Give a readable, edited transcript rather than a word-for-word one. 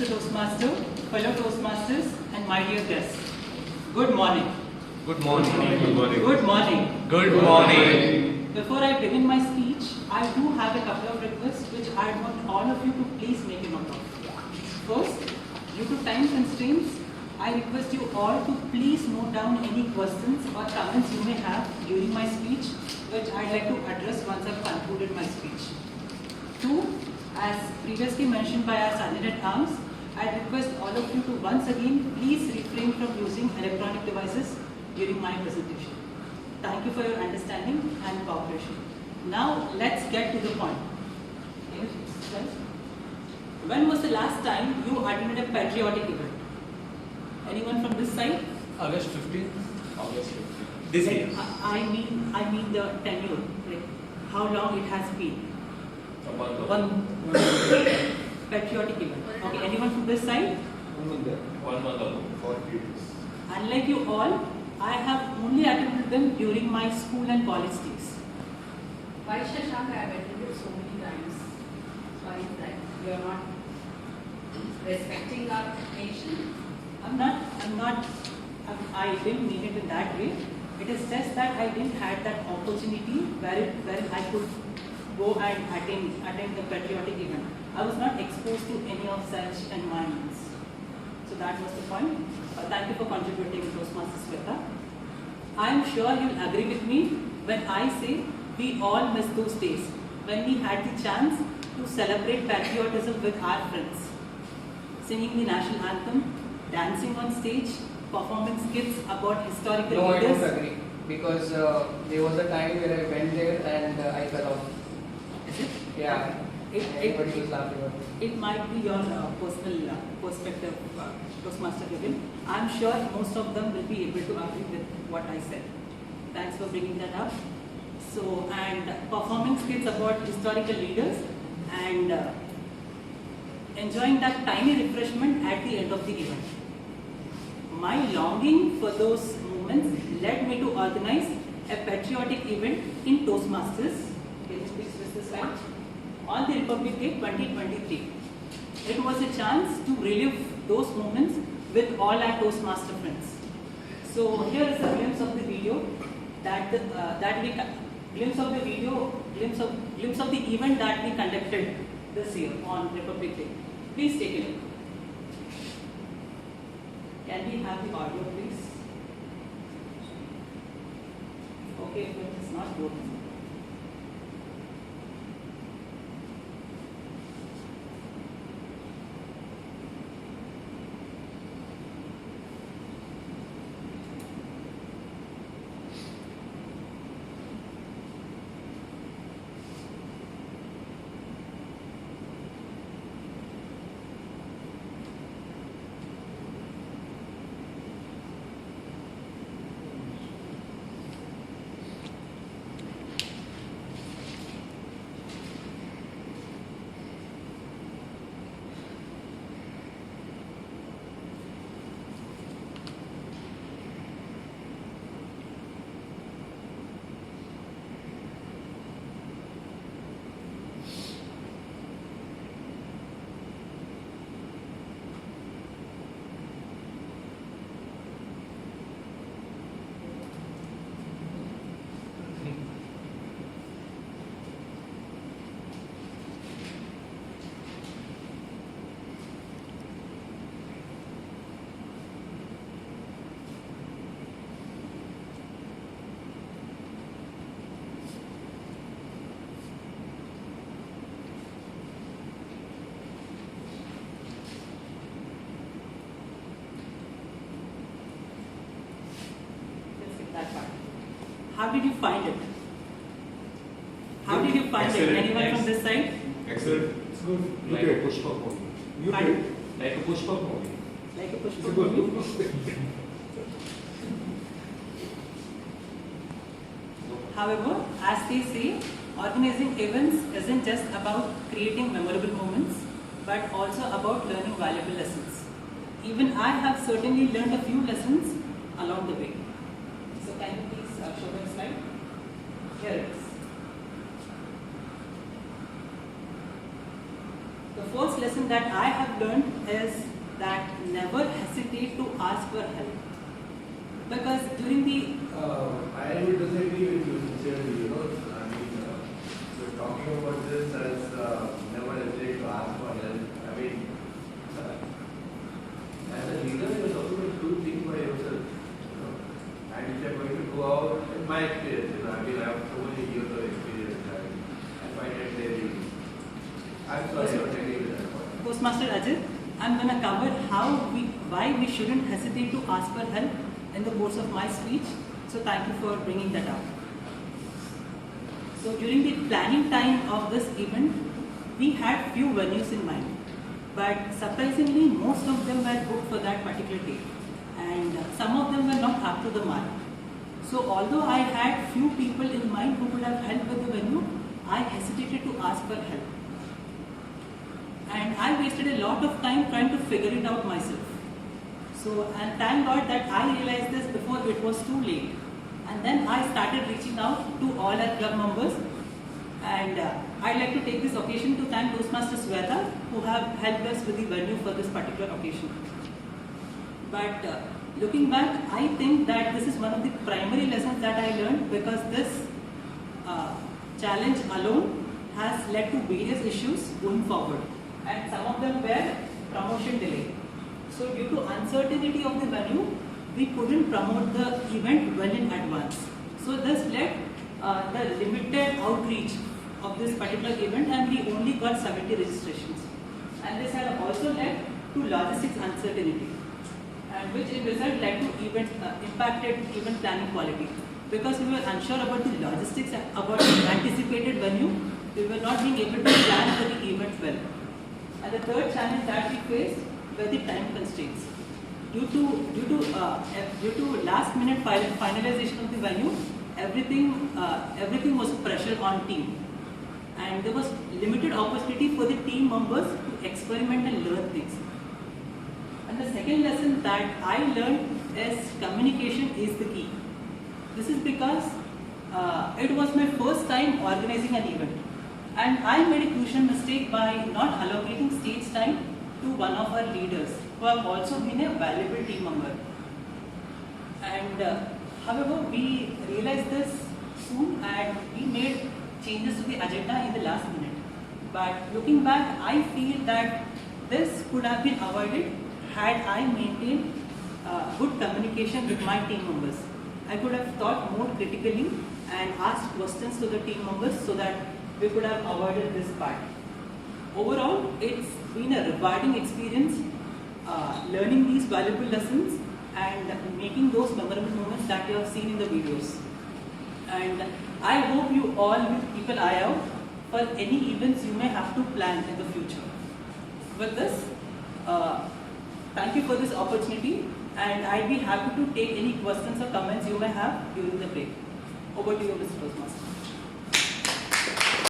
Mr. Toastmaster, fellow Toastmasters, and my dear guests. Good morning. Good morning. Good morning. Good morning. Good morning. Before I begin my speech, I do have a couple of requests which I want all of you to please make a note of. First, due to time constraints, I request you all to please note down any questions or comments you may have during my speech, which I'd like to address once I've concluded my speech. Two, as previously mentioned by our Sergeant-at-Arms, I request all of you to once again please refrain from using electronic devices during my presentation. Thank you for your understanding and cooperation. Now let's get to the point. When was the last time you attended a patriotic event? Anyone from this side? August 15th. August 15th. This Like, year. I mean the tenure, like how long it has been. One. Patriotic event. Okay, anyone from this side? 1 month ago. 40 days. Unlike you all, I have only attended them during my school and college days. Why Shashank, I have attended so many times. Why is that? You are not respecting our nation? I didn't mean it in that way. It is just that I didn't have that opportunity where I could go and attend the patriotic event. I was not exposed to any of such environments. So that was the point. Thank you for contributing, Toastmaster Sweta. I am sure you'll agree with me when I say we all miss those days when we had the chance to celebrate patriotism with our friends, singing the national anthem, dancing on stage, performing skits about historical No, I leaders. don't agree because there was a time where I went there and I fell off. Is it? Yeah, everybody was laughing at me. It might be your personal perspective, Toastmaster Kevin. I'm sure most of them will be able to agree with what I said. Thanks for bringing that up. So, and performing skits about historical leaders and enjoying that tiny refreshment at the end of the event. My longing for those moments led me to organize a patriotic event in Toastmasters. Can you please switch the slide? On the Republic Day 2023. It was a chance to relive those moments with all our Toastmaster friends. So here is a glimpse of the video glimpse of the event that we conducted this year on Republic Day. Please take a look. Can we have the audio, please? Okay, if it is not good. That part. How did you find it? How did you find Excellent. it? Anyone Thanks. from this side? Excellent. It's good. Like a Pushpa movie. You Pardon? did. Like a Pushpa movie. Like a push It's a good book. However, as they say, organizing events isn't just about creating memorable moments, but also about learning valuable lessons. Even I have certainly learned a few lessons along the way. So can you please show the slide? Here it is. The first lesson that I have learned is that never hesitate to ask for help. Because during the I would disagree with you sincerely, you know. I mean, we're talking about this as never hesitate to ask for help. I mean, as a leader, you're supposed to do things by yourself, you know. And if you're going to go out, in my experience, you know, I mean, I have so many years of experience, I find it very. I'm sorry, I'm telling you that point. Postmaster Ajit, I'm going to cover why we shouldn't hesitate to ask for help in the course of my speech. So thank you for bringing that up. So during the planning time of this event, we had few venues in mind, but surprisingly, most of them were booked for that particular day, and some of them were not up to the mark. So although I had few people in mind who could have helped with the venue, I hesitated to ask for help. And I wasted a lot of time trying to figure it out myself. So, and thank God that I realized this before it was too late. And then I started reaching out to all our club members. And I'd like to take this occasion to thank Toastmaster Sweta, who have helped us with the venue for this particular occasion. But looking back, I think that this is one of the primary lessons that I learned, because this challenge alone has led to various issues going forward. And some of them were promotion delay. So due to uncertainty of the venue, we couldn't promote the event well in advance. So this led the limited outreach of this particular event, and we only got 70 registrations. And this had also led to logistics uncertainty, and which in result led to impacted event planning quality. Because we were unsure about the logistics, about the anticipated venue, we were not being able to plan for the event well. And the third challenge that we faced were the time constraints. Due to last minute finalization of the venue, everything was pressure on team, and there was limited opportunity for the team members to experiment and learn things. And the second lesson that I learned is communication is the key. This is because it was my first time organizing an event. And I made a crucial mistake by not allocating stage time to one of our leaders, who have also been a valuable team member. And however, we realized this soon, and we made changes to the agenda in the last minute. But looking back, I feel that this could have been avoided had I maintained good communication with my team members. I could have thought more critically and asked questions to the team members so that we could have avoided this part. Overall, it's been a rewarding experience learning these valuable lessons and making those memorable moments that you have seen in the videos. And I hope you all will keep an eye out for any events you may have to plan in the future. With this, thank you for this opportunity, and I'd be happy to take any questions or comments you may have during the break. Over to you, Mr. Toastmaster.